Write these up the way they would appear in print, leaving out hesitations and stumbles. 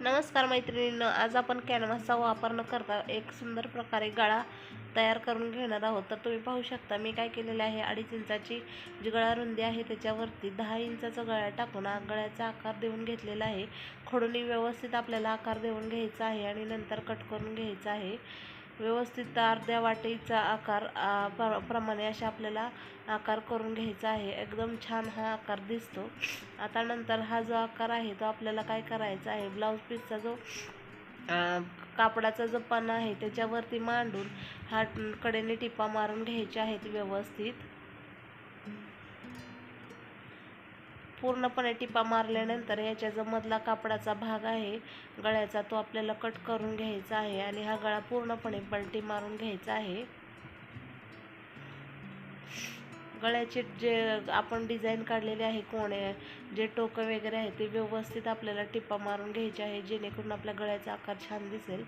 नमस्कार मैत्रिणींनो, आज आपण कॅनव्हासचा वापर न करता एक सुंदर प्रकारे गळा तयार करून घेणार आहोत. तर तुम्ही पाहू शकता मी काय केलेले आहे, 2.5 इंचाची जी गळा रुंदी आहे त्याच्यावरती 10 इंचाचा गळा टाकून गळ्याचा आकार देऊन घेतलेला आहे. खोडून व्यवस्थित आपल्याला आकार देऊन घ्यायचा आहे आणि नंतर कट करून घ्यायचा आहे. व्यवस्थित अर्ध्या वाटीचा आकार प्रमाणे असे आपल्याला आकार करून घ्यायचा आहे. एकदम छान हा आकार दिसतो. आता नंतर हा जो आकार आहे तो आपल्याला काय करायचा आहे, ब्लाऊज पीसचा जो कापडाचा जो पणा आहे त्याच्यावरती मांडून हा कडेने टिपा मारून घ्यायचे आहेत. व्यवस्थित पूर्णपणे टिपा मारल्यानंतर याच्या जो मधला कापडाचा भाग आहे गळ्याचा तो आपल्याला कट करून घ्यायचा आहे आणि हा गळा पूर्णपणे पलटी मारून घ्यायचा आहे. गळ्याचे जे आपण डिझाईन काढलेले आहे, कोणे जे टोकं वगैरे आहे ते व्यवस्थित आपल्याला टिपा मारून घ्यायचे आहे, जेणेकरून आपल्या गळ्याचा आकार छान दिसेल.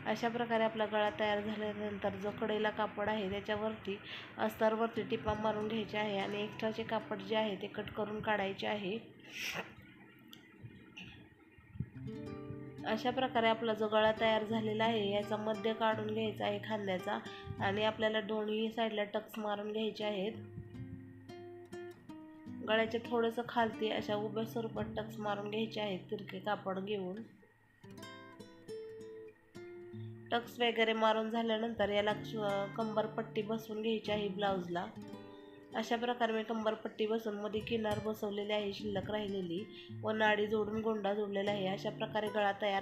अशा प्रकारे आपला गळा तयार झाल्यानंतर जो कडेला कापड आहे त्याच्यावरती अस्तरवरती टिपा मारून घ्यायचे आहे आणि एक्स्ट्राचे कापड जे आहे ते कट करून काढायचे आहे. अशा प्रकारे आपला जो गळा तयार झालेला आहे याचा मध्य काढून घ्यायचा आहे खांद्याचा आणि आपल्याला दोन्ही साईडला टक्स मारून घ्यायचे आहेत. गळ्याचे थोडंसं खालती अशा उभ्या स्वरूपात टक्स मारून घ्यायचे आहेत. तिरके कापड घेऊन टक्स वगैरे मारून झाल्यानंतर याला कंबरपट्टी बसवून घ्यायची आहे ब्लाऊजला. अशा प्रकारे मी कंबरपट्टी बसवून मध्ये किनार बसवलेली आहे शिल्लक राहिलेली व नाडी जोडून गोंडा जोडलेला आहे. अशा प्रकारे गळा तयार